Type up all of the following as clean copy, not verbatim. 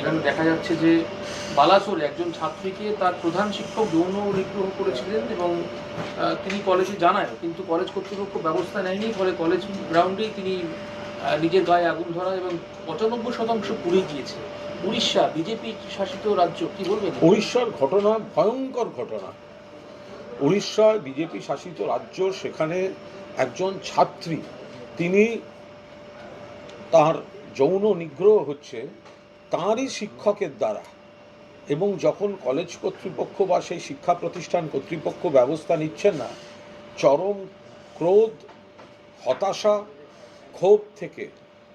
সেখানে দেখা যাচ্ছে যে বালাসোরে একজন ছাত্রীকে তার প্রধান শিক্ষক যৌন নিগ্রহ করেছিলেন এবং তিনি কলেজে জানায়, কিন্তু কলেজ কর্তৃপক্ষ ব্যবস্থা নেয়নি। ফলে কলেজ গ্রাউন্ডেই তিনি নিজের গায়ে আগুন ধরা এবং 95% পুড়ে গিয়েছে। উড়িষ্যা বিজেপি শাসিত রাজ্য, কি বলবেন? উড়িষ্যার ঘটনা ভয়ঙ্কর ঘটনা। উড়িষ্যায় বিজেপি শাসিত রাজ্য, সেখানে একজন ছাত্রী, তিনি তার যৌন নিগ্রহ হচ্ছে তাঁরই শিক্ষকের দ্বারা, এবং যখন কলেজ কর্তৃপক্ষ বা সেই শিক্ষা প্রতিষ্ঠান কর্তৃপক্ষ ব্যবস্থা নিচ্ছেন না, চরম ক্রোধ, হতাশা, ক্ষোভ থেকে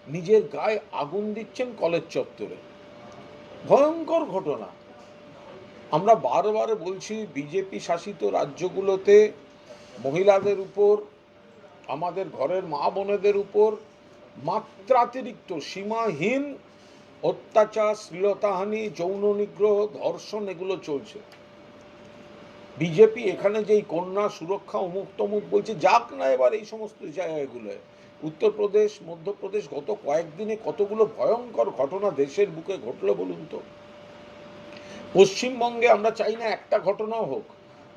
নিজের গায়ে আগুন দিচ্ছেন কলেজ চত্বরে। ভয়ঙ্কর ঘটনা। আমরা বারবার বলছি, বিজেপি শাসিত রাজ্যগুলোতে মহিলাদের উপর, আমাদের ঘরের মা বোনেদের উপর মাত্রাতিরিক্ত সীমাহীন অত্যাচার, শ্লীলতাহানি, যৌন নিগ্রহ, ধর্ষণ এগুলো চলছে। বিজেপি এখানে যেই কন্যা সুরক্ষা অমুক তমুক বলছে, যাক না এবার এই সমস্ত জায়গাগুলোয়। উত্তরপ্রদেশ, মধ্যপ্রদেশ, গত কয়েকদিনে কতগুলো ভয়ঙ্কর ঘটনা দেশের বুকে ঘটলো বলুন তো। পশ্চিমবঙ্গে আমরা চাই না একটা ঘটনাও হোক,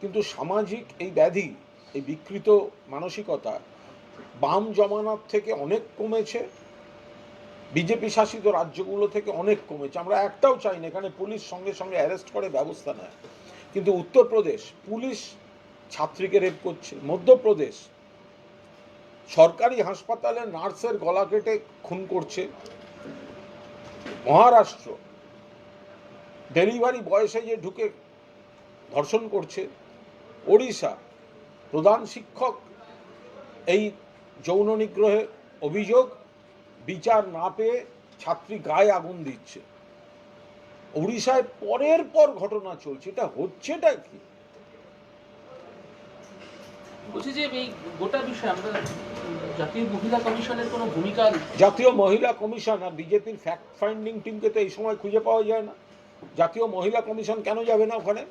কিন্তু সামাজিক এই ব্যাধি, এই বিকৃত মানসিকতা বাম জমানার থেকে অনেক কমেছে, বিজেপি শাসিত রাজ্যগুলো থেকে অনেক কমেছে। আমরা একটাও চাই না এখানে পুলিশ সঙ্গে সঙ্গে অ্যারেস্ট করে ব্যবস্থা নেয়, কিন্তু উত্তরপ্রদেশ পুলিশ ছাত্রীকে রেপ করছে, মধ্যপ্রদেশ সরকারি হাসপাতালে নার্সের গলা কেটে খুন করছে, মহারাষ্ট্র ডেলিভারি বয়সে যে ঢুকে ধর্ষণ করছে, ওড়িশা প্রধান শিক্ষক এই যৌন নিগ্রহে অভিযোগ, বিচার না পেয়ে ছাত্রী গায়ে আগুন দিচ্ছে। উড়িষ্যায় পরের পর ঘটনা চলছে, এটা হচ্ছেটা কি? বলছি যে এই গোটা বিষয়ে আমরা জাতীয় মহিলা কমিশনের কোনো ভূমিকা, জাতীয় মহিলা কমিশন আর বিজেপির ফ্যাক্ট ফাইন্ডিং টিমকে তো এই সময় খুঁজে পাওয়া যায় না। জাতীয় মহিলা কমিশন কেন যাবে না ওখানে?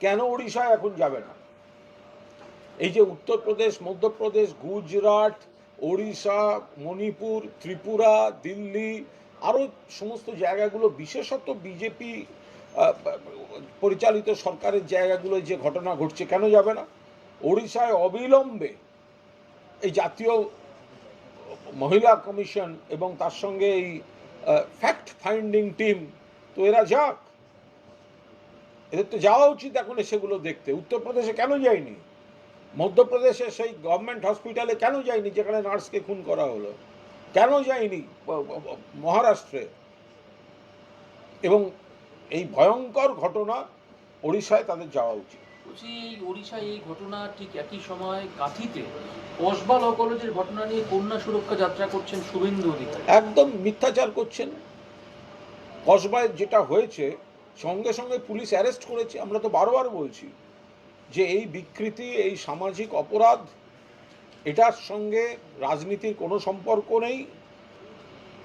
কেন উড়িষ্যায় এখন যাবে না? এই যে উত্তরপ্রদেশ, মধ্যপ্রদেশ, গুজরাট, ওড়িশা, মণিপুর, ত্রিপুরা, দিল্লি, আরও সমস্ত জায়গাগুলো, বিশেষত বিজেপি পরিচালিত সরকারের জায়গাগুলো যে ঘটনা ঘটছে, কেন যাবে না? ওড়িশায় অবিলম্বে এই জাতীয় মহিলা কমিশন এবং তার সঙ্গে এই ফ্যাক্ট ফাইন্ডিং টিম, তো এরা যাক, এদের তো যাওয়া উচিত এখন সেগুলো দেখতে। উত্তরপ্রদেশে কেন যায়নি? মধ্যপ্রদেশে সেই গভর্নমেন্ট হসপিটালে কেন যায়নি যেখানে নার্সকে খুন করা হলো? কেন যায়নি মহারাষ্ট্রে? এবং এই ভয়ঙ্কর ঘটনা ওড়িশায় তাদের যাওয়া উচিত। বলছি ওড়িশায় এই ঘটনা ঠিক একই সময় কাঁথিতে কসবা ল কলেজের ঘটনা নিয়ে কন্যা সুরক্ষা যাত্রা করছেন শুভেন্দু অধিকারী। একদম মিথ্যাচার করছেন। কসবায় যেটা হয়েছে সঙ্গে সঙ্গে পুলিশ অ্যারেস্ট করেছে। আমরা তো বারবার বলছি যে এই বিকৃতি, এই সামাজিক অপরাধ, এটার সঙ্গে রাজনীতির কোনো সম্পর্ক নেই।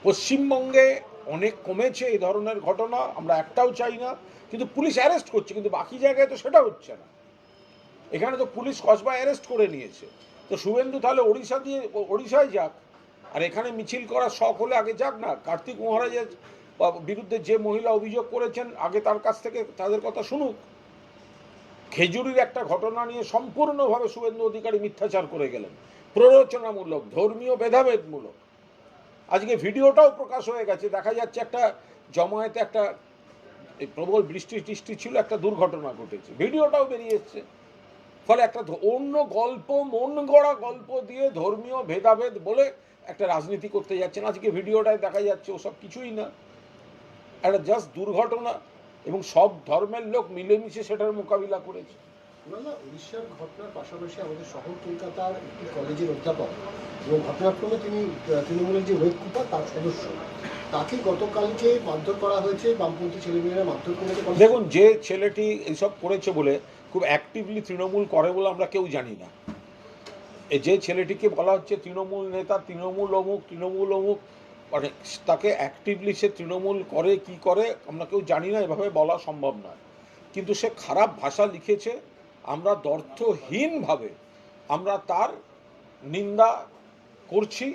পশ্চিমবঙ্গে অনেক কমেছে এই ধরনের ঘটনা, আমরা একটাও চাই না, কিন্তু পুলিশ অ্যারেস্ট করছে, কিন্তু বাকি জায়গায় তো সেটা হচ্ছে না। এখানে তো পুলিশ কসবায় অ্যারেস্ট করে নিয়েছে, তো শুভেন্দু তাহলে ওড়িশায় যাক, আর এখানে মিছিল করার শখ হলে আগে যাক না। কার্তিক মহারাজের বিরুদ্ধে যে মহিলা অভিযোগ করেছেন, আগে তার কাছ থেকে তাদের কথা শুনুক। খেজুরির একটা ঘটনা নিয়ে সম্পূর্ণভাবে শুভেন্দু অধিকারী মিথ্যাচার করে গেলেন, প্ররোচনামূলক, ধর্মীয় ভেদাভেদমূলক। আজকে ভিডিওটাও প্রকাশ হয়ে গেছে, দেখা যাচ্ছে একটা জমায়েতে একটা প্রবল বৃষ্টি ছিল, একটা দুর্ঘটনা ঘটেছে, ভিডিওটাও বেরিয়ে এসছে। ফলে একটা অন্য গল্প, মন গড়া গল্প দিয়ে ধর্মীয় ভেদাভেদ বলে একটা রাজনীতি করতে যাচ্ছেন। আজকে ভিডিওটায় দেখা যাচ্ছে ওসব কিছুই না, একটা জাস্ট দুর্ঘটনা, এবং সব ধর্মের লোক মিলেমিশে সেটার মোকাবিলা করেছে। উড়িষ্যার ঘটনার পাশাপাশি আমাদের শহর কলকাতার একটি কলেজের অধ্যাপক এবং ঘটনাক্রমে তিনি তৃণমূলের যে ওয়েব কুপার তার সদস্য, তাকে গতকালকে মারধর করা হয়েছে, বামপন্থী ছেলেমেয়েরা মারধর করেছে। দেখুন, যে ছেলেটি এইসব করেছে বলে, খুব অ্যাক্টিভলি তৃণমূল করে বলে আমরা কেউ জানি না। যে ছেলেটিকে বলা হচ্ছে তৃণমূল নেতা, তৃণমূল অমুক, মানে তাকে অ্যাক্টিভলি সে তৃণমূল করে কি করে আমরা কেউ জানি না, এভাবে বলা সম্ভব নয়। কিন্তু সে খারাপ ভাষা লিখেছে, আমরা দ্ব্যর্থহীনভাবে আমরা তার নিন্দা করছি,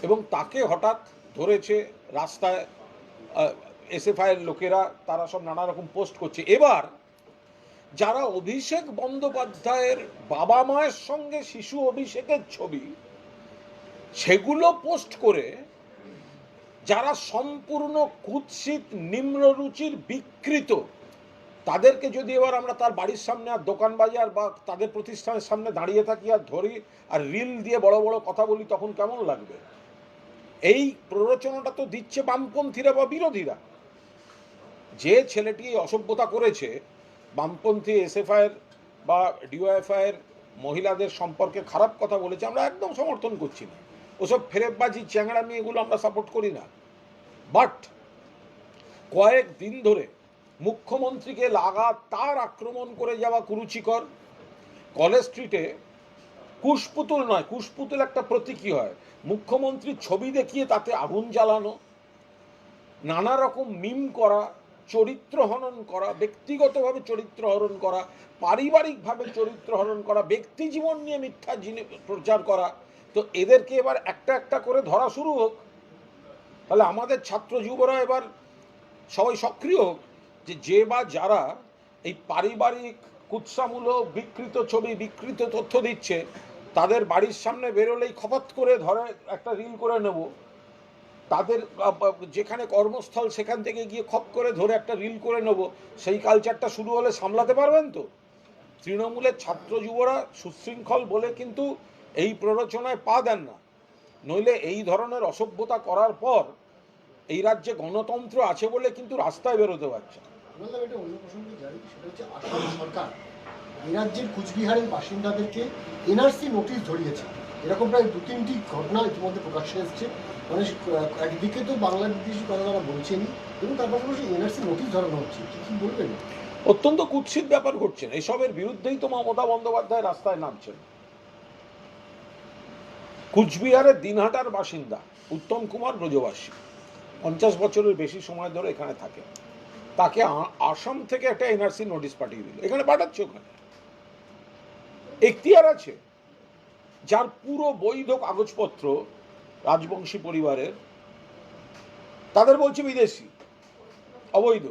এবং তাকে হঠাৎ ধরেছে রাস্তায় এসএফআই এর লোকেরা তারা সব নানা রকম পোস্ট করছে। এবার যারা অভিষেক বন্দ্যোপাধ্যায়ের বাবা মায়ের সঙ্গে শিশু অভিষেকের ছবি সেগুলো পোস্ট করে যারা সম্পূর্ণ কুৎসিত নিম্নরুচির বিকৃত, তাদেরকে যদি এবার আমরা তার বাড়ির সামনে আর দোকান বাজার বা তাদের প্রতিষ্ঠানের সামনে দাঁড়িয়ে থাকি আর ধরি আর রিল দিয়ে বড় বড় কথা বলি, তখন কেমন লাগবে? এই প্ররোচনাটা তো দিচ্ছে বামপন্থীরা বা বিরোধীরা। যে ছেলেটি এই অসভ্যতা করেছে, বামপন্থী এসএফআইয়ের বা ডিওএফআইয়ের মহিলাদের সম্পর্কে খারাপ কথা বলেছে, আমরা একদম সমর্থন করছি না। ওসব ফেরেববাজি চ্যাংড়ামি এগুলো আমরা সাপোর্ট করি না। বাট কয়েক দিন ধরে মুখ্যমন্ত্রীকে লাগাতার আক্রমণ করে যাওয়া কুরুচিকর। কলেজ স্ট্রিটে কুশপুতুল নয়, কুশপুতুল একটা প্রতীকী হয়, মুখ্যমন্ত্রীর ছবি দেখিয়ে তাতে আগুন জ্বালানো, নানা রকম মিম করা, চরিত্র হনন করা, ব্যক্তিগতভাবে চরিত্র হরণ করা, পারিবারিকভাবে চরিত্র হরণ করা, ব্যক্তি জীবন নিয়ে মিথ্যা প্রচার করা। তো এদেরকে এবার একটা একটা করে ধরা শুরু হোক, তাহলে আমাদের ছাত্র যুবরা এবার সবাই সক্রিয় হোক, যে বা যারা এই পারিবারিক কুৎসামূলক বিকৃত ছবি, বিকৃত তথ্য দিচ্ছে, তাদের বাড়ির সামনে বেরোলেই খপাত করে ধরে একটা রিল করে নেব, তাদের যেখানে কর্মস্থল সেখান থেকে গিয়ে খপ করে ধরে একটা রিল করে নেব, সেই কালচারটা শুরু হলে সামলাতে পারবেন তো? তৃণমূলের ছাত্র যুবরা সুশৃঙ্খল বলে কিন্তু এই প্ররোচনায় পা দেন না, নইলে এই ধরনের অসভ্যতা করার পর এই রাজ্যে গণতন্ত্র আছে বলে কিন্তু রাস্তায় বেরোতে পারছে না। বললাম এটা অন্য প্রসঙ্গে যাই, সেটা হচ্ছে আসাম সরকার এই রাজ্যের কুচবিহারের বাসিন্দাদেরকে এনআরসি নোটিশ ধরিয়েছে। এরকম প্রায় 2-3টি ঘটনা ইতিমধ্যে প্রকাশ্যে এসছে। মানে একদিকে তো বাংলা বিদেশি কথা তারা বলছেনই, এবং তার পাশাপাশি এনআরসি নোটিশ ধরানো হচ্ছে। কি বলবেন? অত্যন্ত কুৎসিত ব্যাপার ঘটছে। এসবের বিরুদ্ধেই তো মমতা বন্দ্যোপাধ্যায় রাস্তায় নামছেন। কুচবিহারের দিনহাটার বাসিন্দা উত্তম কুমার ব্রজবাসী 50 বছরের বেশি সময় ধরে এখানে থাকে, তাকে আসাম থেকে একটা এনআরসি নোটিশ পাঠিয়ে দিল। এখানে পাঠাচ্ছে, ওখানে এখতিয়ার আছে, যার পুরো বৈধ কাগজপত্র রাজবংশী পরিবারের, তাদের বলছে বিদেশি, অবৈধ।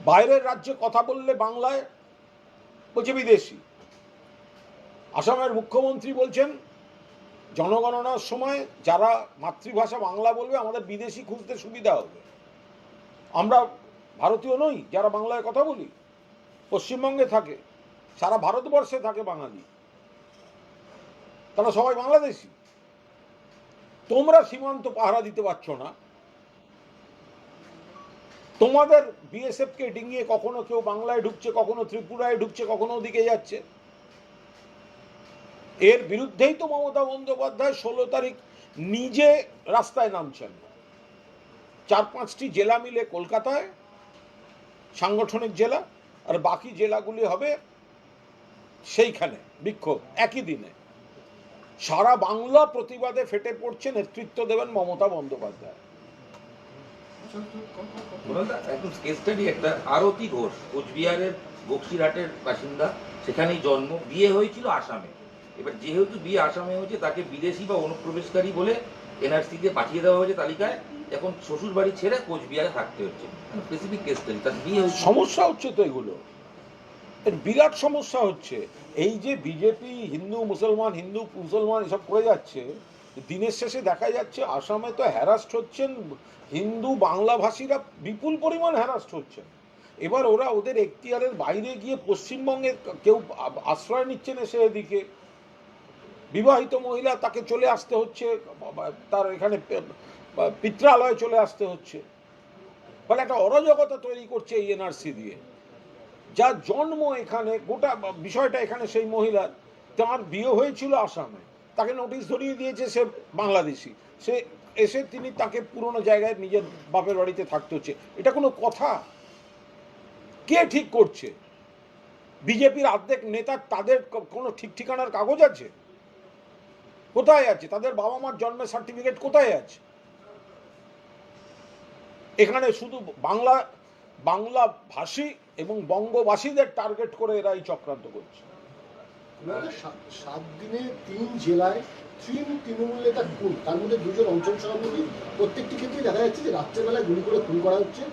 বাইরের রাজ্যে কথা বললে বাংলায় বলছে বিদেশি। আসামের মুখ্যমন্ত্রী বলছেন জনগণনার সময় যারা মাতৃভাষা বাংলা বলবে আমাদের বিদেশি খুঁজতে সুবিধা হবে। আমরা ভারতীয় নই যারা বাংলায় কথা বলি? পশ্চিমবঙ্গে থাকে, সারা ভারতবর্ষে থাকে বাঙালি, তারা সবাই বাংলাদেশি। তোমরা সীমান্ত পাহারা দিতে পারছো না, তোমাদের বিএসএফকে ডিঙিয়ে কখনো কেউ বাংলায় ঢুকছে, কখনো ত্রিপুরায় ঢুকছে, কখনো ওদিকে যাচ্ছে। এর বিরুদ্ধেই তো মমতা বন্দ্যোপাধ্যায় 16 তারিখ নিজে রাস্তায় নামছেন। 4-5টি জেলা মিলে কলকাতায় সাংগঠনিক জেলা, আর বাকি জেলাগুলি হবে সেইখানে বিক্ষোভ। একই দিনে সারা বাংলা প্রতিবাদে ফেটে পড়ছে, নেতৃত্ব দেবেন মমতা বন্দ্যোপাধ্যায়। একদম কেস স্টাডি একটা আরতি ঘোষ, কোচবিহারের বক্সিরহাটের বাসিন্দা, সেখানেই জন্ম, বিয়ে হয়েছিল আসামে। এবার যেহেতু বিয়ে আসামে হয়েছে, তাকে বিদেশি বা অনুপ্রবেশকারী বলে এনআরসি দিয়ে পাঠিয়ে দেওয়া হয়েছে তালিকায়। এখন শ্বশুর বাড়ি ছেড়ে কোচবিহারে থাকতে হচ্ছে। স্পেসিফিক কেস স্টাডি, তার বিয়ে হয়েছে। সমস্যা হচ্ছে তো এগুলো, এর বিরাট সমস্যা হচ্ছে। এই যে বিজেপি হিন্দু মুসলমান এসব করে যাচ্ছে, দিনের শেষে দেখা যাচ্ছে আসামে তো হ্যারাস্ট হচ্ছেন হিন্দু বাংলাভাষীরা, বিপুল পরিমাণ হ্যারাস্ট হচ্ছেন। এবার ওরা ওদের এখতিয়ারের বাইরে গিয়ে পশ্চিমবঙ্গে কেউ আশ্রয় নিচ্ছেন এসে, এদিকে বিবাহিত মহিলা, তাকে চলে আসতে হচ্ছে, তার এখানে পিত্রালয়ে চলে আসতে হচ্ছে। ফলে একটা অরাজকতা তৈরি করছে এই এনআরসি দিয়ে। যার জন্ম এখানে, গোটা বিষয়টা এখানে সেই মহিলার, তার বিয়ে হয়েছিল আসামে, তাকে নোটিশ ধরিয়ে দিয়েছে সে বাংলাদেশি, সে এসে তাকে পুরনো জায়গায় নিজের বাপের বাড়িতে থাকতে হচ্ছে। এটা কোনো কথা? কে ঠিক করছে? বিজেপির অর্ধেক নেতা, তাদের কোনো ঠিক ঠিকানার কাগজ আছে? কোথায় আছে তাদের বাবা মার জন্মের সার্টিফিকেট? কোথায় আছে? এখানে শুধু বাংলা ভাষী এবং বঙ্গবাসীদের টার্গেট করে এরা এই চক্রান্ত করছে। 7 দিনে 3 জেলায় তৃণমূল নেতা খুন, তার মধ্যে 2জন অঞ্চল সভাপতি, প্রত্যেকটি ক্ষেত্রে দেখা যাচ্ছে যে রাত্রেবেলায় গুলি করে খুন করা হচ্ছে,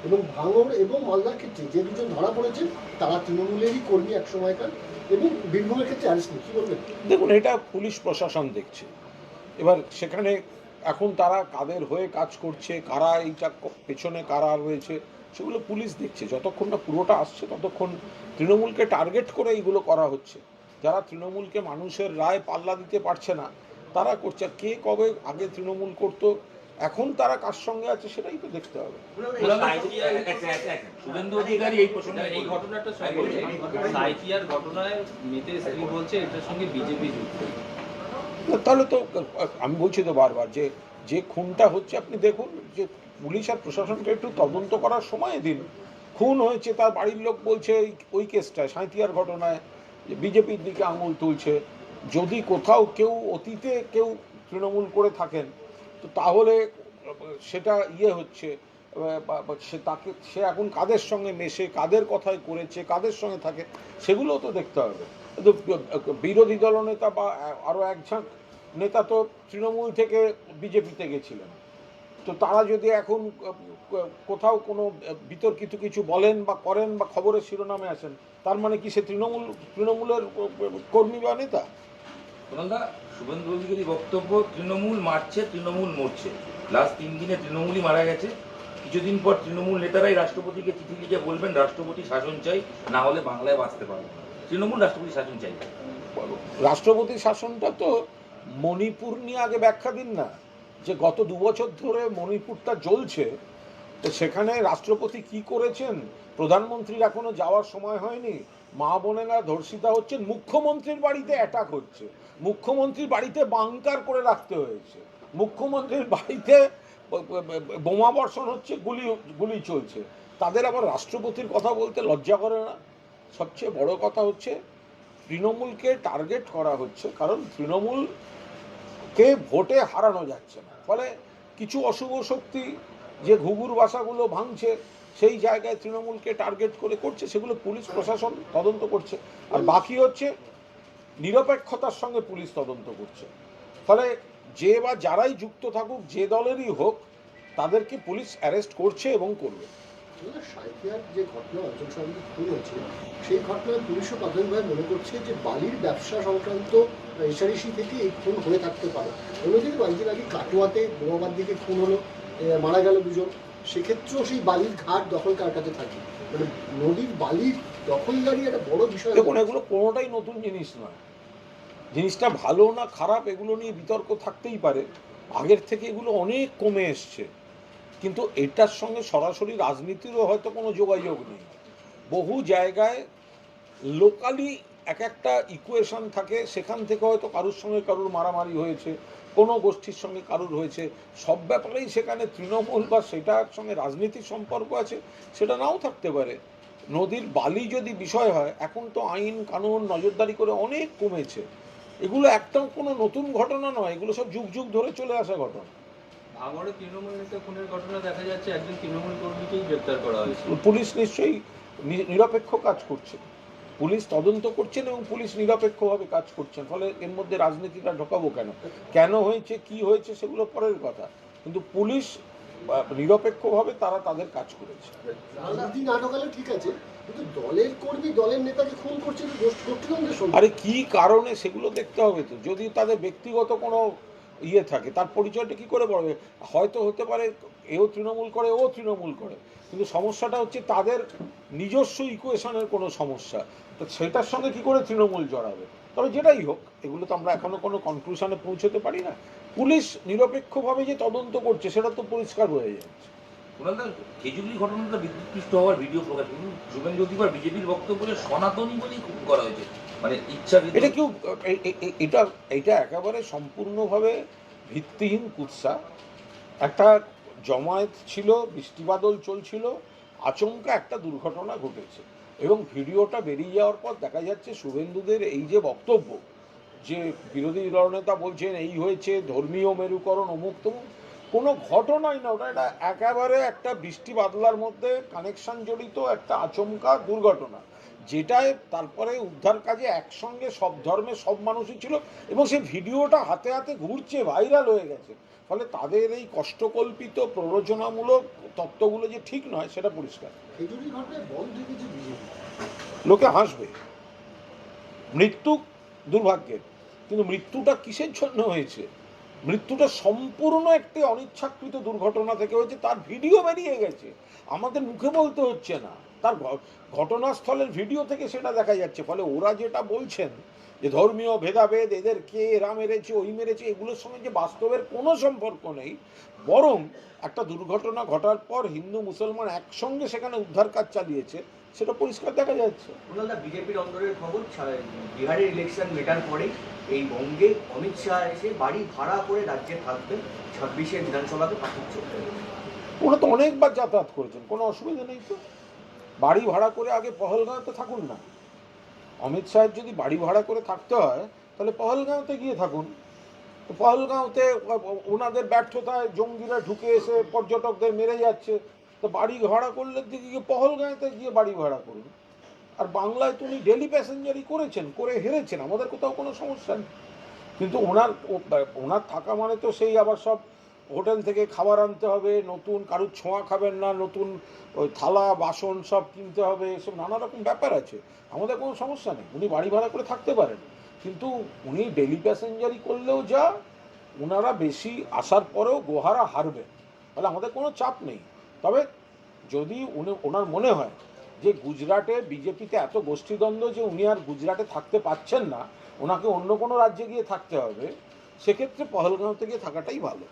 এবং ভাঙড় এবং মালদার ক্ষেত্রে যে দুজন ধরা পড়েছে তারা তৃণমূলেরই কর্মী এক সময়কার, এবং বীরভূমের ক্ষেত্রে অ্যারেস্ট নেই। কি বলবেন? দেখুন, এটা পুলিশ প্রশাসন দেখছে। এবার সেখানে এখন তারা কাদের হয়ে কাজ করছে, কারা এইটা পেছনে কারা রয়েছে, সেগুলো পুলিশ দেখছে। যতক্ষণ না পুরোটা আসছে ততক্ষণ তৃণমূলকে টার্গেট করে এইগুলো করা হচ্ছে। যারা তৃণমূলকে মানুষের রায় পাল্লা দিতে পারছে না তারা করছে। আর কে কবে আগে তৃণমূল করতো, এখন তারা কার সঙ্গে আছে সেটাই তো দেখতে হবে। শুভেন্দু অধিকারী এই প্রসঙ্গে এই ঘটনাটা সাইকিয়ার ঘটনায় মৃতের স্ত্রী বলছে এটার সঙ্গে বিজেপি যুক্ত। তাহলে তো আমি বলছি তো বারবার যে যে খুনটা হচ্ছে আপনি দেখুন, যে পুলিশ আর প্রশাসনকে একটু তদন্ত করার সময় দিন। খুন হয়েছে, তার বাড়ির লোক বলছে ওই কেসটায় সাঁইথিয়ার ঘটনায় বিজেপির দিকে আঙুল তুলছে। যদি কোথাও কেউ অতীতে কেউ তৃণমূল করে থাকেন তো তাহলে সেটা হচ্ছে সে এখন কাদের সঙ্গে মেশে, কাদের কথায় করেছে, কাদের সঙ্গে থাকে, সেগুলোও তো দেখতে হবে। কিন্তু বিরোধী দলনেতা বা আরও এক ঝাঁক নেতা তো তৃণমূল থেকে বিজেপিতে গেছিলেন। তো তারা যদি এখন কোথাও কোনো বিতর্কিত কিছু বলেন বা করেন বা খবরের শিরোনামে আসেন, তার মানে কি সে তৃণমূলের কর্মী বা নেতা? সোনালদা, শুভেন্দু অধিকারী বক্তব্য, তৃণমূল মারছে, তৃণমূল মরছে। লাস্ট 3 দিনে তৃণমূলই মারা গেছে। কিছুদিন পর তৃণমূল নেতারাই রাষ্ট্রপতিকে চিঠি লিখে বলবেন রাষ্ট্রপতি শাসন চাই, না হলে বাংলায় বাঁচতে পারবে না। তৃণমূল রাষ্ট্রপতি শাসন চাই। রাষ্ট্রপতি শাসনটা তো মণিপুর নিয়ে আগে ব্যাখ্যা দিন না, যে গত 2 বছর ধরে মণিপুরটা জ্বলছে, তো সেখানে রাষ্ট্রপতি কি করেছেন? প্রধানমন্ত্রীর এখনো যাওয়ার সময় হয়নি, মা বোনেরা ধর্ষিতা হচ্ছেন, মুখ্যমন্ত্রীর বাড়িতে অ্যাটাক হচ্ছে, মুখ্যমন্ত্রীর বাড়িতে বাংকার করে রাখতে হয়েছে, মুখ্যমন্ত্রীর বাড়িতে বোমা বর্ষণ হচ্ছে, গুলি চলছে। তাদের আবার রাষ্ট্রপতির কথা বলতে লজ্জা করে না? সবচেয়ে বড় কথা হচ্ছে তৃণমূলকে টার্গেট করা হচ্ছে, কারণ তৃণমূলকে ভোটে হারানো যাচ্ছে না। ফলে কিছু অশুভ শক্তি যে ঘুঘুর বাসাগুলো ভাঙছে, সেই জায়গায় তৃণমূলকে টার্গেট করে করছে, সেগুলো পুলিশ প্রশাসন তদন্ত করছে। আর বাকি হচ্ছে নিরপেক্ষতার সঙ্গে পুলিশ তদন্ত করছে। ফলে যে বা যারাই যুক্ত থাকুক, যে দলেরই হোক, তাদেরকে পুলিশ অ্যারেস্ট করছে এবং করবে। সাঁইথিয়ার যে ঘটনা অঞ্চল সমিতি খুন হয়েছিল, সেই ঘটনায় পুলিশও প্রাথমিকভাবে মনে করছে যে বালির ব্যবসা সংক্রান্ত রেশারেশি থেকে এই খুন হয়ে থাকতে পারে। অন্যদিকে কয়েকদিন আগে কাটোয়াতে বোমাবাদ দিকে খুন হলো, মারা গেল 2 জন। সেক্ষেত্রেও সেই বালির ঘাট দখল কার কাছে থাকে, মানে নদীর বালির দখলদারি একটা বড় বিষয়। দেখুন, এগুলো কোনোটাই নতুন জিনিস নয়। জিনিসটা ভালো না খারাপ এগুলো নিয়ে বিতর্ক থাকতেই পারে, আগের থেকে এগুলো অনেক কমে এসছে। কিন্তু এটার সঙ্গে সরাসরি রাজনীতিরও হয়তো কোনো যোগাযোগ নেই। বহু জায়গায় লোকালি এক একটা ইকুয়েশন থাকে, সেখান থেকে হয়তো কারুর সঙ্গে কারুর মারামারি হয়েছে, কোনো গোষ্ঠীর সঙ্গে কারুর হয়েছে। সব ব্যাপারেই সেখানে তৃণমূল বা সেটার সঙ্গে রাজনীতির সম্পর্ক আছে, সেটা নাও থাকতে পারে। নদীর বালি যদি বিষয় হয়, এখন তো আইন কানুন নজরদারি করে অনেক কমেছে। এগুলো একটাও কোনো নতুন ঘটনা নয়, এগুলো সব যুগ যুগ ধরে চলে আসা ঘটনা। ভাঙড়ে তৃণমূল নেতা খুনের ঘটনা দেখা যাচ্ছে একজন তৃণমূল কর্মীকেই গ্রেপ্তার করা হয়েছে। পুলিশ নিশ্চয়ই নিরপেক্ষ কাজ করছে, পুলিশ তদন্ত করছেন এবং পুলিশ নিরপেক্ষভাবে কাজ করছেন। ফলে এর মধ্যে রাজনীতিটা ঢোকাবো কেন? কেন হয়েছে, কি হয়েছে, সেগুলো পরের কথা। কিন্তু পুলিশ নিরপেক্ষভাবে তারা তাদের কাজ করেছে। রাজনীতি না ঢোকালে ঠিক আছে, কিন্তু দলের কর্মী দলের নেতাকে খুন করছে গোষ্ঠীদ্বন্দ্বের সঙ্গে। আরে কি কারণে সেগুলো দেখতে হবে তো। যদি তাদের ব্যক্তিগত কোনো থাকে, তার পরিচয়টা কি করে পড়বে? হয়তো হতে পারে এও তৃণমূল করে, ও তৃণমূল করে, কিন্তু সমস্যাটা হচ্ছে তাদের নিজস্ব ইকুয়েশনের কোনো সমস্যা। তো সেটার সঙ্গে কি করে তৃণমূল জড়াবে? তবে যেটাই হোক, এগুলো তো আমরা এখনো কোনো কনক্লুশনে পৌঁছতে পারি না। পুলিশ নিরপেক্ষভাবে যে তদন্ত করছে সেটা তো পরিষ্কার হয়ে যাচ্ছে। সোনালদা, খেজুরি ঘটনাটা বিদ্যুৎপৃষ্ট হওয়ার ভিডিও প্রকাশ, কিন্তু শুভেন্দু অধিকার বিজেপির বক্তব্য বলে সনাতনী বলেই খুন করা হয়েছে, মানে ইচ্ছা। এটা কেউ এটা একেবারে সম্পূর্ণভাবে ভিত্তিহীন কুৎসা। একটা জমায়েত ছিল, বৃষ্টিবাদল চলছিল, আচমকা একটা দুর্ঘটনা ঘটেছে এবং ভিডিওটা বেরিয়ে যাওয়ার পর দেখা যাচ্ছে শুভেন্দুদের এই যে বক্তব্য, যে বিরোধী দলনেতা বলছেন এই হয়েছে, ধর্মীয় মেরুকরণ, অমুক তমুক, কোনো ঘটনাই না, ওটা একেবারে একটা বৃষ্টি বাদলার মধ্যে কানেকশন জড়িত একটা আচমকা দুর্ঘটনা, যেটায় তারপরে উদ্ধার কাজে একসঙ্গে সব ধর্মের সব মানুষই ছিল এবং সেই ভিডিওটা হাতে হাতে ঘুরছে, ভাইরাল হয়ে গেছে। ফলে তাদের এই কষ্টকল্পিত প্ররোচনামূলক তত্ত্বগুলো যে ঠিক নয় সেটা পরিষ্কার। খেজুরি ঘটনায় বন্ধ রেখেছে বিজেপি। লোকে হাসবে, মৃত্যু দুর্ভাগ্যের, কিন্তু মৃত্যুটা কিসের জন্য হয়েছে? মৃত্যুটা সম্পূর্ণ একটি অনিচ্ছাকৃত দুর্ঘটনা থেকে হয়েছে, তার ভিডিও বেরিয়ে গেছে, আমাদের মুখে বলতে হচ্ছে না, তার ঘটনাস্থলের ভিডিও থেকে সেটা দেখা যাচ্ছে। ফলে ওরা যেটা বলছেন যে ধর্মীয় ভেদাভেদ, এদের কে এরা মেরেছে ওই মেরেছে, এগুলোর সঙ্গে যে বাস্তবের কোনো সম্পর্ক নেই, বরং একটা দুর্ঘটনা ঘটার পর হিন্দু মুসলমান একসঙ্গে সেখানে উদ্ধার কাজ চালিয়েছে, সেটা পরিষ্কার দেখা যাচ্ছে। বিজেপির অন্দরের খবর, বিহারের ইলেকশন মেটার পরে এই বঙ্গে অমিত শাহ এসে বাড়ি ভাড়া করে রাজ্যে থাকবেন, 26-এর বিধানসভাকে পাঠিয়ে। ওরা তো অনেকবার যাতায়াত করেছেন, কোনো অসুবিধা নেই তো। বাড়ি ভাড়া করে আগে পহলগাঁওতে থাকুন না। অমিত শাহের যদি বাড়ি ভাড়া করে থাকতে হয় তাহলে পহলগাঁওতে গিয়ে থাকুন। তো পহলগাঁওতে ওনাদের ব্যর্থতায় জঙ্গিরা ঢুকে এসে পর্যটকদের মেরে যাচ্ছে, তো বাড়ি ভাড়া করলে দিকে গিয়ে পহলগাঁওতে গিয়ে বাড়ি ভাড়া করুন। আর বাংলায় তো উনি ডেলি প্যাসেঞ্জারই করেছেন, করে হেরেছেন, আমাদের কোথাও কোনো সমস্যা নেই। কিন্তু ওনার থাকা মানে তো সেই আবার সব হোটেল থেকে খাবার আনতে হবে, নতুন কারুর ছোঁয়া খাবেন না, নতুন ওই থালা বাসন সব কিনতে হবে, এসব নানা রকম ব্যাপার আছে। আমাদের কোনো সমস্যা নেই, উনি বাড়ি ভাড়া করে থাকতে পারেন, কিন্তু উনি ডেলি প্যাসেঞ্জারি করলেও যা ওনারা বেশি আসার পরেও গোহারা হারবেন, তাহলে আমাদের কোনো চাপ নেই। তবে যদি ওনার মনে হয় যে গুজরাটে বিজেপিতে এত গোষ্ঠীদ্বন্দ্ব যে উনি আর গুজরাটে থাকতে পাচ্ছেন না, ওনাকে অন্য কোনো রাজ্যে গিয়ে থাকতে হবে, সেক্ষেত্রে পহলগাঁওতে গিয়ে থাকাটাই ভালো।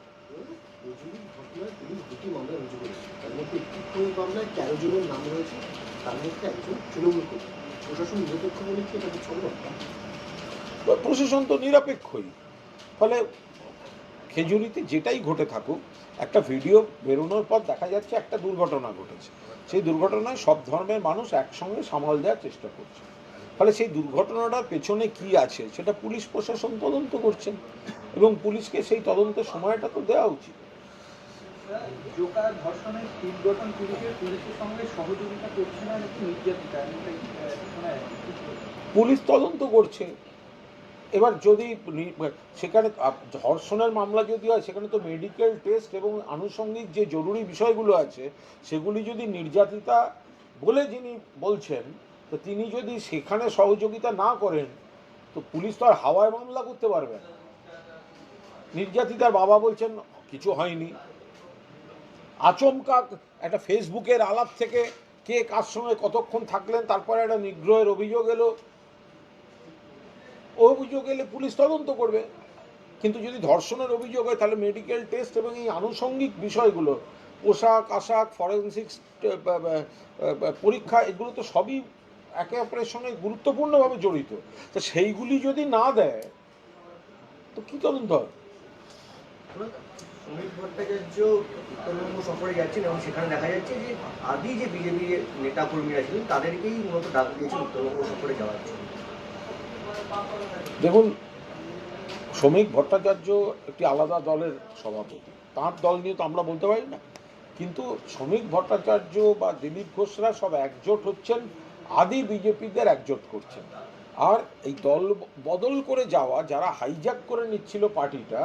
খেজুরি ঘটনায় পুলিশ 2টি মামলা রুজু করেছে, তার মধ্যে একটি খুন মামলায় 13 জনের নাম রয়েছে, তার মধ্যে একজন তৃণমূল কর্মী। প্রশাসন নিরপেক্ষ বলে কি এটা সম্ভব? প্রশাসন তো নিরপেক্ষই। ফলে খেজুরিতে যেটাই ঘটে থাকুক, একটা ভিডিও বেরোনোর পর দেখা যাচ্ছে একটা দুর্ঘটনা ঘটেছে, সেই দুর্ঘটনায় সব ধর্মের মানুষ একসঙ্গে সামাল দেওয়ার চেষ্টা করছে। ফলে সেই দুর্ঘটনাটার পেছনে কি আছে সেটা পুলিশ প্রশাসন তদন্ত করছেন, এবং পুলিশকে সেই তদন্তের সময়টা তো দেওয়া উচিত। জোকার ধর্ষণের তীব্রতম পুলিশের সঙ্গে সহযোগিতা করছে না নাকি নির্যাতিতা, পুলিশ তদন্ত করছে। এবার যদি সেখানে ধর্ষণের মামলা যদি হয়, সেখানে তো মেডিকেল টেস্ট এবং আনুষঙ্গিক যে জরুরি বিষয়গুলো আছে সেগুলি যদি নির্যাতিতা বলে যিনি বলছেন, তো তিনি যদি সেখানে সহযোগিতা না করেন, তো পুলিশ তো আর হাওয়ায় মামলা করতে পারবে না। নির্যাতিতার বাবা বলছেন কিছু হয়নি, আচমকা একটা ফেসবুকের আলাপ থেকে কে কার সঙ্গে কতক্ষণ থাকলেন, তারপরে একটা নিগ্রহের অভিযোগ এলো, অভিযোগ এলে পুলিশ তদন্ত করবে। কিন্তু যদি ধর্ষণের অভিযোগ হয় তাহলে মেডিকেল টেস্ট এবং এই আনুষঙ্গিক বিষয়গুলো, পোশাক আশাক, ফরেন্সিক পরীক্ষা, এগুলো তো সবই একে অপরের সঙ্গে গুরুত্বপূর্ণভাবে জড়িত। তো সেইগুলি যদি না দেয় তো কী তদন্ত হবে? অমিত ভট্টাচার্য উত্তরবঙ্গ সফরে যাচ্ছেন এবং সেখানে দেখা যাচ্ছে যে আদি যে বিজেপি নেতা কর্মীরা ছিলেন তাদেরকেই মূলত ডাক দিয়েছেন উত্তরবঙ্গ সফরে যাওয়ার জন্য। দেখুন, শ্রমিক ভট্টাচার্য একটি আলাদা দলের সভাপতি, তাঁর দল নিয়ে তো আমরা বলতে পারি না, কিন্তু শ্রমিক ভট্টাচার্য বা দিলীপ ঘোষরা সব একজোট হচ্ছেন, আদি বিজেপিদের একজোট করছেন। আর এই দল বদল করে যাওয়া যারা হাইজ্যাক করে নিচ্ছিল পার্টিটা,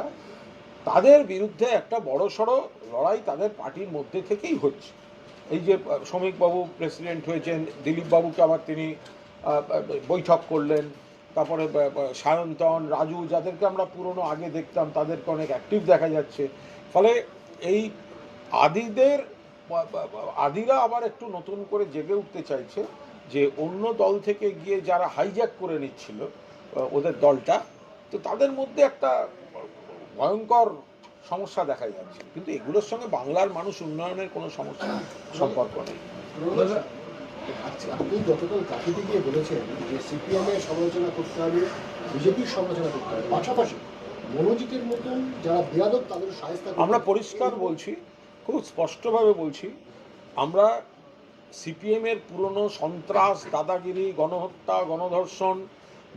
তাদের বিরুদ্ধে একটা বড়সড় লড়াই তাদের পার্টির মধ্যে থেকেই হচ্ছে। এই যে শ্রমিকবাবু প্রেসিডেন্ট হয়েছেন, দিলীপবাবুকে আবার তিনি বৈঠক করলেন, তারপরে সায়ন্তন, রাজু, যাদেরকে আমরা পুরনো আগে দেখতাম তাদেরকে অনেক অ্যাক্টিভ দেখা যাচ্ছে। ফলে এই আদিরা আবার একটু নতুন করে জেগে উঠতে চাইছে, যে অন্য দল থেকে গিয়ে যারা হাইজ্যাক করে নিচ্ছিল ওদের দলটা, তো তাদের মধ্যে একটা ভয়ঙ্কর সমস্যা দেখা যাচ্ছে। কিন্তু এগুলোর সঙ্গে বাংলার মানুষ উন্নয়নের কোনো সমস্যা সম্পর্ক নেই। আচ্ছা, আপনি গতকাল কাঁথিতে গিয়ে বলেছেন যে সিপিএমের সমালোচনা করতে হবে, বিজেপির সমালোচনা করতে হবে, পাশাপাশি মনোজিতের মতন যারা বেয়াদব তাদের শায়েস্তা করতে হবে। আমরা পরিষ্কার বলছি, খুব স্পষ্টভাবে বলছি, আমরা সিপিএমের পুরনো সন্ত্রাস, দাদাগিরি, গণহত্যা, গণধর্ষণ,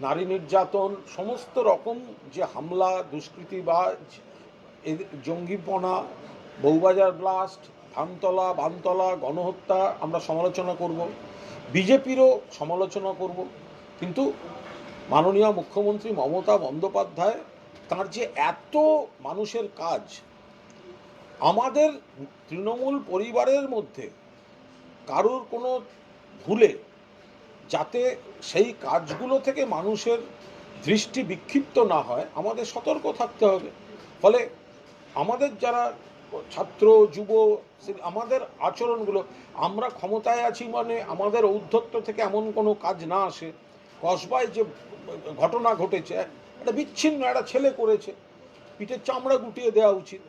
নারী নির্যাতন, সমস্ত রকম যে হামলা, দুষ্কৃতিবাজ, জঙ্গিপনা, বউবাজার ব্লাস্ট, ধানতলা, বানতলা, গণহত্যা আমরা সমালোচনা করব, বিজেপিরও সমালোচনা করব। কিন্তু মাননীয় মুখ্যমন্ত্রী মমতা বন্দ্যোপাধ্যায় তাঁর যে এত মানুষের কাজ, আমাদের তৃণমূল পরিবারের মধ্যে কারোর কোনো ভুলে যাতে সেই কাজগুলো থেকে মানুষের দৃষ্টি বিক্ষিপ্ত না হয়, আমাদের সতর্ক থাকতে হবে। ফলে আমাদের যারা ছাত্র যুব, আমাদের আচরণগুলো, আমরা ক্ষমতায় আছি মানে আমাদের ঔদ্ধত্য থেকে এমন কোনো কাজ না আসে। কসবায় যে ঘটনা ঘটেছে, একটা বিচ্ছিন্ন একটা ছেলে করেছে, পিঠের চামড়া গুটিয়ে দেওয়া উচিত।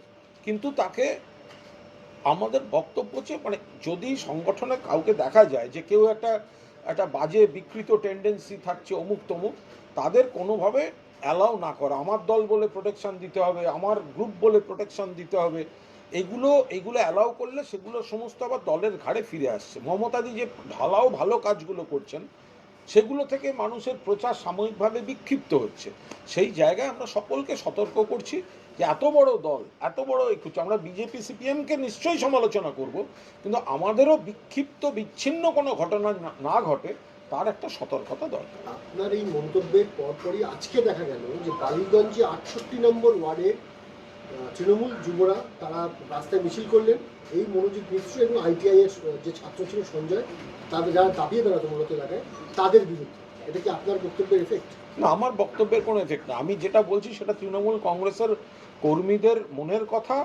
কিন্তু তাকে আমাদের বক্তব্য হচ্ছে, মানে যদি সংগঠনে কাউকে দেখা যায় যে কেউ একটা বাজে বিকৃত টেন্ডেন্সি থাকছে অমুক তমুক, তাদের কোনোভাবে অ্যালাউ না করা। আমার দল বলে প্রোটেকশন দিতে হবে, আমার গ্রুপ বলে প্রোটেকশন দিতে হবে, এগুলো অ্যালাউ করলে সেগুলো সমস্ত আবার দলের ঘাড়ে ফিরে আসছে। মমতাদি যে ভালো কাজগুলো করছেন সেগুলো থেকে মানুষের প্রচার সাময়িকভাবে বিক্ষিপ্ত হচ্ছে। সেই জায়গায় আমরা সকলকে সতর্ক করছি যে এত বড় দল, এত বড় কিছু, আমরা বিজেপি সিপিএমকে নিশ্চয়ই সমালোচনা করব, কিন্তু আমাদেরও বিচ্ছিন্ন কোনো ঘটনা না ঘটে তার একটা সতর্কতা দরকার। আপনার এই মন্তব্যের পরপরই আজকে দেখা গেল যে বালিগঞ্জে 68 নম্বর ওয়ার্ডে তৃণমূল যুবরা তারা রাস্তায় মিছিল করলেন। এই মনোজিৎ মিশ্র এবং ITI এর যে ছাত্র ছিল সঞ্জয়, তাদের যারা দাবিয়ে বেড়াতো মূলত এলাকায়, তাদের বিরুদ্ধে। এটা কি আপনার বক্তব্যের এফেক্ট? না, আমার বক্তব্যের কোনো এফেক্ট না। আমি যেটা বলছি সেটা তৃণমূল কংগ্রেসের কর্মীদের মনের কথা,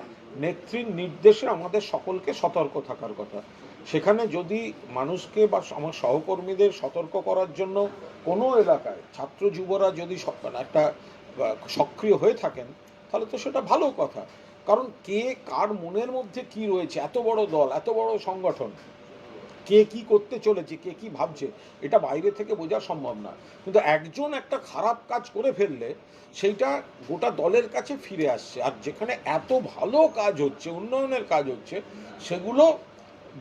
নেত্রীর নির্দেশে আমাদের সকলকে সতর্ক থাকার কথা। সেখানে যদি মানুষকে বা আমার সহকর্মীদের সতর্ক করার জন্য কোনো এলাকায় ছাত্র যুবরা যদি একটা সক্রিয় হয়ে থাকেন, তাহলে তো সেটা ভালো কথা। কারণ কে কার মনের মধ্যে কি রয়েছে, এত বড় দল, এত বড় সংগঠন, কে কি করতে চলেছে, কে কি ভাবছে, এটা বাইরে থেকে বোঝা সম্ভব না। কিন্তু একজন একটা খারাপ কাজ করে ফেললে সেইটা গোটা দলের কাছে ফিরে আসছে। আর যেখানে এত ভালো কাজ হচ্ছে, উন্নয়নের কাজ হচ্ছে, সেগুলো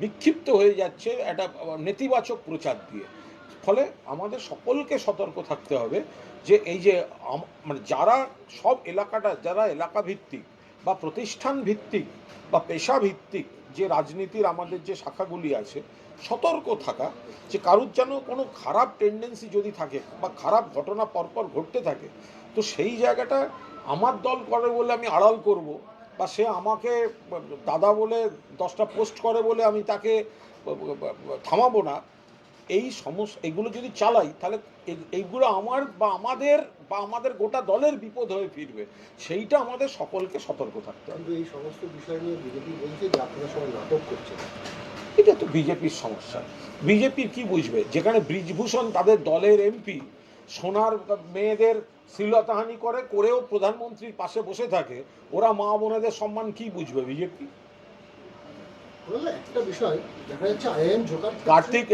বিক্ষিপ্ত হয়ে যাচ্ছে একটা নেতিবাচক প্রচার দিয়ে। ফলে আমাদের সকলকে সতর্ক থাকতে হবে যে এই যে মানে যারা সব এলাকাটা, যারা এলাকা ভিত্তিক বা প্রতিষ্ঠান ভিত্তিক বা পেশা ভিত্তিক যে রাজনীতির আমাদের যে শাখাগুলি আছে, সতর্ক থাকা যে কারুর যেন কোনো খারাপ টেন্ডেন্সি যদি থাকে বা খারাপ ঘটনা পরপর ঘটতে থাকে, তো সেই জায়গাটা আমার দল করে বলে আমি আড়াল করব, বা সে আমাকে দাদা বলে 10টা পোস্ট করে বলে আমি তাকে থামাবো না। এই এগুলো যদি চালাই, তাহলে এইগুলো আমাদের গোটা দলের বিপদ হয়ে ফিরবে। সেইটা আমাদের সকলকে সতর্ক থাকতে হবে। কিন্তু এই সমস্ত বিষয় নিয়ে বিজেপি বলছে যে আপনারা সবাই নাটক করছেন। এটা তো বিজেপির সমস্যা। বিজেপির কি বুঝবে? যেখানে ব্রিজভূষণ তাদের দলের এমপি সোনার মেয়েদের শ্লীলতাহানি করেও প্রধানমন্ত্রীর পাশে বসে থাকে, ওরা মা বোনেদের সম্মান কি বুঝবে বিজেপি? একটা বিষয় দেখা যাচ্ছে IIM জোকার কার্তিক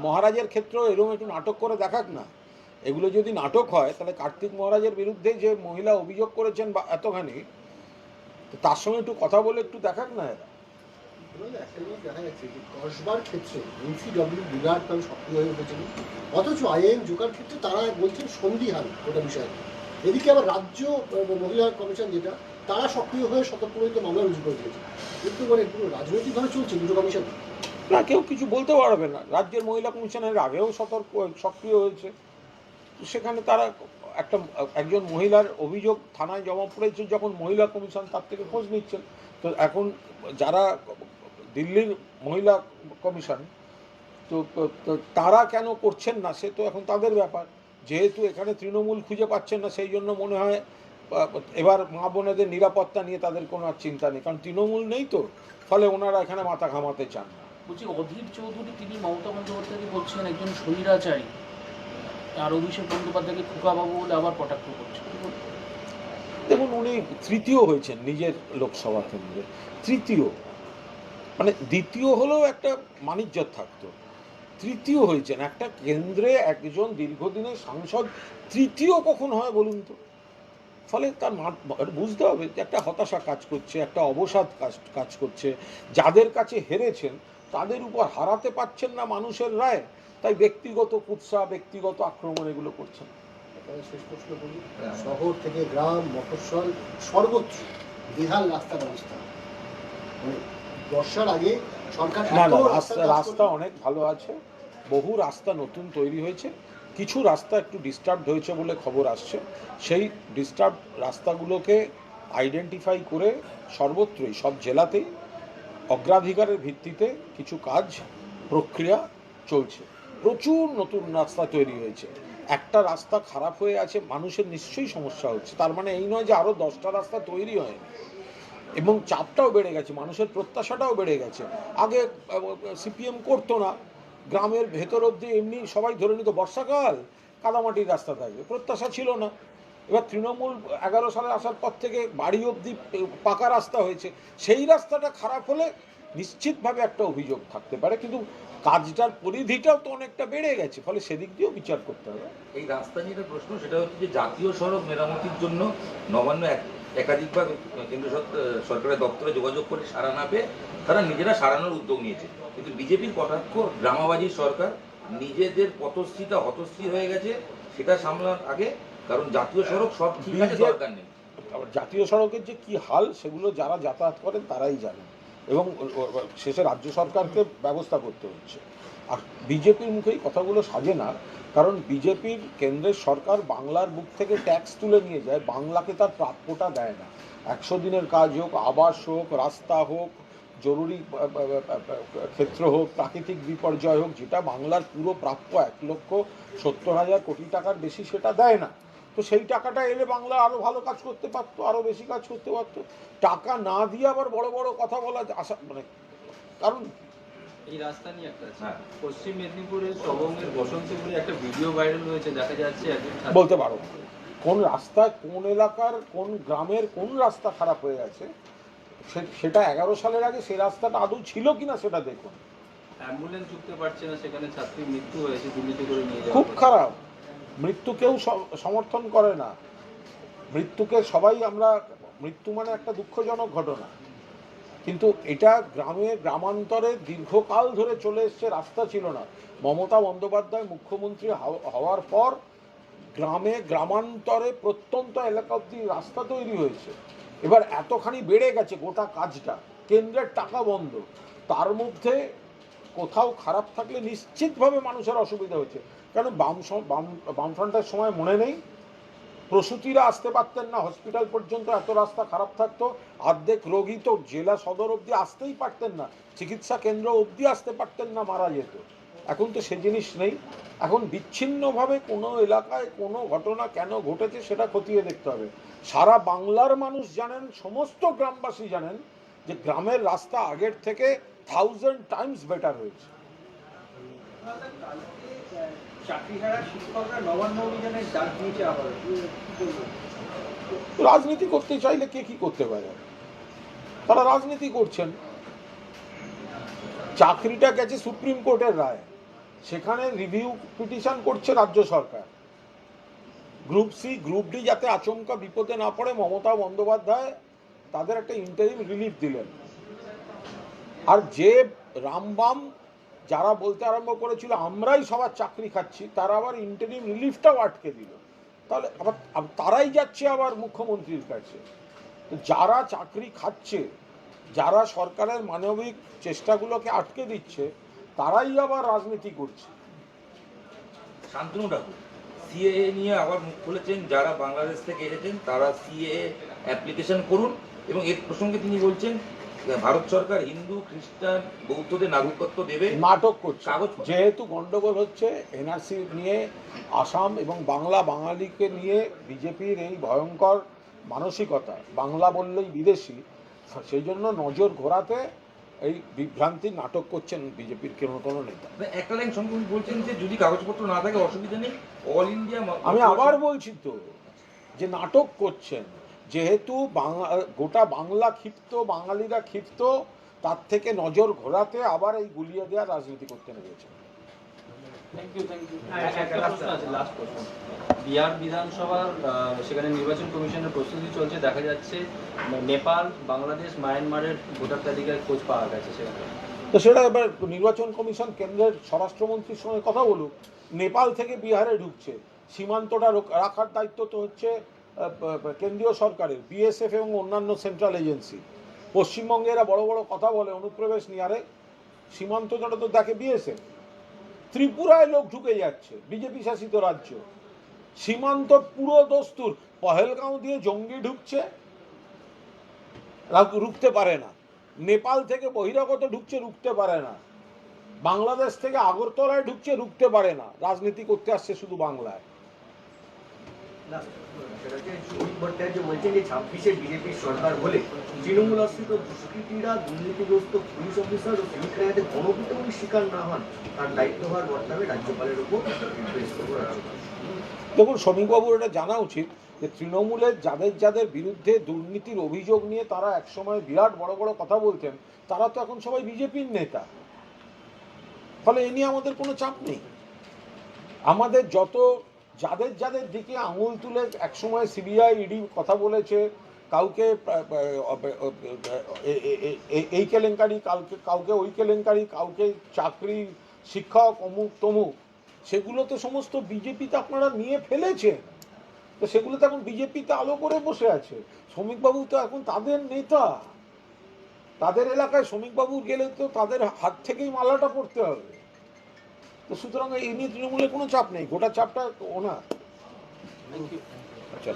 মহারাজের ক্ষেত্রেও এরকম একটু নাটক করে দেখাক না। এগুলো যদি নাটক হয়, তাহলে কার্তিক মহারাজের বিরুদ্ধে যে মহিলা অভিযোগ করেছেন বা এতখানি, তার সঙ্গে একটু কথা বলে একটু দেখাক না। এরা একটা জিনিস দেখা যাচ্ছে যে কসবার ক্ষেত্রে NCW বিরাট নাম সক্রিয় হয়ে উঠেছিল, অথচ IIM জোকার ক্ষেত্রে তারা বলছেন সন্দিহান ওটা বিষয়। এদিকে আবার রাজ্য মহিলা কমিশন যেটা, তারা সক্রিয় হয়ে সতর্কবার্তা মামলা রুজু করে দিয়েছে। কিন্তু মানে পুরো রাজনৈতিকভাবে চলছে দুটো কমিশন। না, কেউ কিছু বলতে পারবে না। রাজ্যের মহিলা কমিশনের আগেও সক্রিয় হয়েছে। সেখানে তারা একজন মহিলার অভিযোগ থানায় জমা পড়েছে, যখন মহিলা কমিশন তার থেকে খোঁজ নিচ্ছেন। তো এখন যারা দিল্লির মহিলা কমিশন, তো তারা কেন করছেন না সে তো এখন তাদের ব্যাপার। যেহেতু এখানে তৃণমূল খুঁজে পাচ্ছেন না, সেই জন্য মনে হয় এবার মা বোনেদের নিরাপত্তা নিয়ে তাদের কোনো আর চিন্তা নেই, কারণ তৃণমূল নেই, তো ফলে ওনারা এখানে মাথা ঘামাতে চান না। বলছি, অধীর চৌধুরী তিনি মমতা বন্দ্যোপাধ্যায়কে বলছেন একজন স্বৈরাচারী, আর অভিষেক বন্দ্যোপাধ্যায়কে খোকাবাবু বলে আবার কটাক্ষ করছেন। দেখুন, উনি তৃতীয় হয়েছেন নিজের লোকসভা কেন্দ্রে, তৃতীয়। মানে দ্বিতীয় হলেও একটা মানিজ্যত থাকতো, তৃতীয় হয়েছেন একটা কেন্দ্রে। একজন দীর্ঘদিনের সাংসদ তৃতীয় কখন হয় বলুন তো? ফলে তার বুঝতে হবে যে একটা হতাশা কাজ করছে, একটা অবসাদ কাজ করছে। যাদের কাছে হেরেছেন তাদের উপর হারাতে পারছেন না মানুষের রায়, তাই ব্যক্তিগত কুৎসা, ব্যক্তিগত আক্রমণ এগুলো করছেন। শেষ প্রশ্ন বলি, শহর থেকে গ্রাম, মফস্বল, সর্বত্র বেহাল রাস্তা ব্যবস্থা। মানে বর্ষার আগে সরকার না, রাস্তা অনেক ভালো আছে, বহু রাস্তা নতুন তৈরি হয়েছে। কিছু রাস্তা একটু ডিস্টার্বড হয়েছে বলে খবর আসছে। সেই ডিস্টার্ব রাস্তাগুলোকে আইডেন্টিফাই করে সর্বত্রই সব জেলাতেই অগ্রাধিকারের ভিত্তিতে কিছু কাজ প্রক্রিয়া চলছে। প্রচুর নতুন রাস্তা তৈরি হয়েছে। একটা রাস্তা খারাপ হয়ে আছে, মানুষের নিশ্চয়ই সমস্যা হচ্ছে, তার মানে এই নয় যে আরও 10টা রাস্তা তৈরি হয়নি। এবং চাপটাও বেড়ে গেছে, মানুষের প্রত্যাশাটাও বেড়ে গেছে। আগে সিপিএম করতো না, গ্রামের ভেতর অবধি এমনি সবাই ধরে নিত বর্ষাকাল কাদামাটির রাস্তা থাকবে, প্রত্যাশা ছিল না। এবার তৃণমূল 11 সালে আসার পর থেকে বাড়ি অবধি পাকা রাস্তা হয়েছে। সেই রাস্তাটা খারাপ হলে নিশ্চিতভাবে একটা অভিযোগ থাকতে পারে, কিন্তু কাজটার পরিধিটাও তো অনেকটা বেড়ে গেছে, ফলে সেদিক দিয়েও বিচার করতে হবে। এই রাস্তা নিয়ে একটা প্রশ্ন, সেটা হচ্ছে যে জাতীয় সড়ক মেরামতির জন্য নবান্ন একাধিকবার কেন্দ্র সরকারের দপ্তরে যোগাযোগ করে সাড়া না পেয়ে তারা নিজেরা সারানোর উদ্যোগ নিয়েছে, কিন্তু বিজেপির কটাক্ষ গ্রামাবাজির সরকার নিজেদের পথশ্রীটা হতশ্রী হয়ে গেছে, সেটা সামলার আগে, কারণ জাতীয় সড়ক সব ঠিক আছে, দরকার নেই। আবার জাতীয় সড়কের যে কি হাল সেগুলো যারা যাতায়াত করেন তারাই জানেন, এবং শেষে রাজ্য সরকারকে ব্যবস্থা করতে হচ্ছে। আর বিজেপির মুখেই কথাগুলো সাজে না, কারণ বিজেপির কেন্দ্রের সরকার বাংলার বুক থেকে ট্যাক্স তুলে নিয়ে যায়, বাংলাকে তার প্রাপ্যটা দেয় না। 100 দিনের কাজ হোক, আবাস হোক, রাস্তা হোক, জরুরি ক্ষেত্র হোক, প্রাকৃতিক বিপর্যয় হোক, যেটা বাংলার পুরো প্রাপ্য 1,70,000 কোটি টাকার বেশি, সেটা দেয় না। তো সেই টাকাটা এলে বাংলা আরও ভালো কাজ করতে পারতো, আরও বেশি কাজ করতে পারতো। টাকা না দিয়ে আবার বড় বড় কথা বলা আশা, মানে কারণ এই রাস্তা নিয়ে একটা আছে। হ্যাঁ। পশ্চিম মেদিনীপুরের সবংয়ের বসন্তপুরে একটা ভিডিও ভাইরাল হয়েছে, দেখা যাচ্ছে একজন ছাত্র- বলতে পারো কোন রাস্তায়, কোন এলাকার, কোন গ্রামের কোন রাস্তা খারাপ হয়ে গেছে, সেটা 11 সালের আগে সেই রাস্তাটা আদৌ ছিল কিনা সেটা দেখুন। অ্যাম্বুলেন্স ঢুকতে পারছে না, সেখানে ছাত্রীর মৃত্যু হয়েছে, দিল্লিতে করে নিয়ে যাওয়া খুব হয়েছে। খারাপ। মৃত্যু কেউ সমর্থন করে না, মৃত্যুকে সবাই আমরা, মৃত্যু মানে একটা দুঃখজনক ঘটনা, কিন্তু এটা গ্রামান্তরে দীর্ঘকাল ধরে চলে এসছে, রাস্তা ছিল না। মমতা বন্দ্যোপাধ্যায় মুখ্যমন্ত্রী হওয়ার পর গ্রামান্তরে প্রত্যন্ত এলাকা অব্দি রাস্তা তৈরি হয়েছে। এবার এতখানি বেড়ে গেছে গোটা কাজটা, কেন্দ্রের টাকা বন্ধ, তার মধ্যে কোথাও খারাপ থাকলে নিশ্চিতভাবে মানুষের অসুবিধা হচ্ছে। কারণ বামফ্রন্টের সময় মনে নেই, প্রসূতিরা আসতে পারতেন না হসপিটাল পর্যন্ত, এত রাস্তা খারাপ থাকতো। অর্ধেক রোগী তো জেলা সদর অবধি আসতেই পারতেন না, চিকিৎসা কেন্দ্র অবধি আসতে পারতেন না, মারা যেত। এখন তো সে জিনিস নেই। এখন বিচ্ছিন্নভাবে কোনো এলাকায় কোনো ঘটনা কেন ঘটেছে সেটা খতিয়ে দেখতে হবে। সারা বাংলার মানুষ জানেন, সমস্ত গ্রামবাসী জানেন যে গ্রামের রাস্তা আগের থেকে 1000 টাইমস বেটার হয়েছে। চাকরিহারা শিক্ষকরা নবান্ন অভিযানের ডাক দিয়েছে আবার, কি বলবেন? রাজনীতি করতে চাইলে কে কি করতে পারে, তারা রাজনীতি করছেন। চাকরিটা গেছে সুপ্রিম কোর্টের রায়, সেখানে রিভিউ পিটিশন করছে রাজ্য সরকার। গ্রুপ সি গ্রুপ ডি যাতে আচমকা বিপদে না পড়ে, মমতা বন্দ্যোপাধ্যায় তাদের একটা ইন্টারিম রিলিফ দিলেন। আর যে রামবাম যারা বলতে আরম্ভ করেছিল আমরাই সবার চাকরি খাচ্ছি, তারা আবার ইন্টারিম রিলিফটাও আটকে দিল। তাহলে আবার তারাই যাচ্ছে আবার মুখ্যমন্ত্রীর কাছে। তো যারা চাকরি খাচ্ছে, যারা সরকারের মানবিক চেষ্টাগুলোকে আটকে দিচ্ছে, তারাই আবার রাজনীতি করছে। শান্তনু ঠাকুর সিএএ নিয়ে আবার মুখ খুলেছেন, যারা বাংলাদেশ থেকে এসেছেন তারা সিএএ অ্যাপ্লিকেশন করুন, এবং এর প্রসঙ্গে তিনি বলছেন ভারত সরকার হিন্দু, খ্রিস্টান, বৌদ্ধদের নাগরিকত্ব দেবে। নাটক করছে, কাগজ- যেহেতু গন্ডগোল হচ্ছে এনআরসি নিয়ে, আসাম এবং বাঙালিকে নিয়ে বিজেপির এই ভয়ঙ্কর মানসিকতা, বাংলা বললেই বিদেশি, সেই জন্য নজর ঘোরাতে এই বিভ্রান্তি নাটক করছেন বিজেপির কোনো নেতা। একটা লাইন সঙ্গে উনি বলছেন যে যদি কাগজপত্র না থাকে অসুবিধা নেই, অল ইন্ডিয়া। আমি আবার বলছি তো যে নাটক করছেন, যেহেতু গোটা বাংলা ক্ষিপ্ত, বাঙালিরা ক্ষিপ্ত, তার থেকে নজর ঘোরাতে আবার এই গুলিয়ে দেওয়ার রাজনীতি করতে নেমেছে। Thank you, thank you. একটা প্রশ্ন আছে, লাস্ট প্রশ্ন। বিহার বিধানসভার সেখানে নির্বাচন কমিশনের প্রস্তুতি চলছে, দেখা যাচ্ছে নেপাল, বাংলাদেশ, মায়ানমারের ভোটার তালিকায় খোঁজ পাওয়া গেছে সেখানে। তো সেটা এবার নির্বাচন কমিশন কেন্দ্রের স্বরাষ্ট্রমন্ত্রীর সঙ্গে কথা বলুক। নেপাল থেকে বিহারে ঢুকছে, সীমান্তটা রাখার দায়িত্ব তো হচ্ছে কেন্দ্রীয় সরকারের, বিএসএফ এবং অন্যান্য সেন্ট্রাল এজেন্সি। পশ্চিমবঙ্গে এরা বড় বড় কথা বলে অনুপ্রবেশ নিয়ে, আরে সীমান্তটা তো দেখে বিএসএফ। ত্রিপুরায় লোক ঢুকে যাচ্ছে, বিজেপি শাসিত রাজ্য, সীমান্ত পুরো দস্তুর। পহেলগাঁও দিয়ে জঙ্গি ঢুকছে, রুখতে পারে না, নেপাল থেকে বহিরাগত ঢুকছে রুখতে পারে না, বাংলাদেশ থেকে আগরতলায় ঢুকছে রুখতে পারে না, রাজনীতি করতে আসছে শুধু বাংলায়। না, সেটা হচ্ছে সুদীপ ভট্টাচার্য বলছেন যে 26-এ বিজেপির সরকার হলে তৃণমূল আশ্রিত দুষ্কৃতীরা, দুর্নীতিগ্রস্ত পুলিশ অফিসার ও সিভিক রায়তে গণপিটুনির শিকার না হন তার দায়িত্বভার বর্তাবে রাজ্যপালের উপর নির্দেশ করবে রাজ্যপাল। দেখুন, শ্রমিকবাবুর এটা জানা উচিত যে তৃণমূলের যাদের যাদের বিরুদ্ধে দুর্নীতির অভিযোগ নিয়ে তারা একসময় বিরাট বড় বড় কথা বলতেন, তারা তো এখন সবাই বিজেপির নেতা। ফলে এ নিয়ে আমাদের কোনো চাপ নেই। আমাদের যত যাদের যাদের দিকে আঙুল তুলে একসময় সিবিআই ইডি কথা বলেছে, কাউকে এই কেলেঙ্কারি, কাউকে ওই কেলেঙ্কারি, কাউকে চাকরি, শিক্ষক, অমুক তমুক, সেগুলো তো সমস্ত বিজেপিতে আপনারা নিয়ে ফেলেছেন। তো সেগুলো তো এখন বিজেপিতে আলো করে বসে আছে। শ্রমিকবাবু তো এখন তাদের নেতা, তাদের এলাকায় শ্রমিকবাবু গেলে তো তাদের হাত থেকেই মালাটা পড়তে হবে। তো সুতরাং এই নিয়ে তৃণমূলের কোনো চাপ নেই, গোটা চাপটা ওনার। Thank you. আচ্ছা।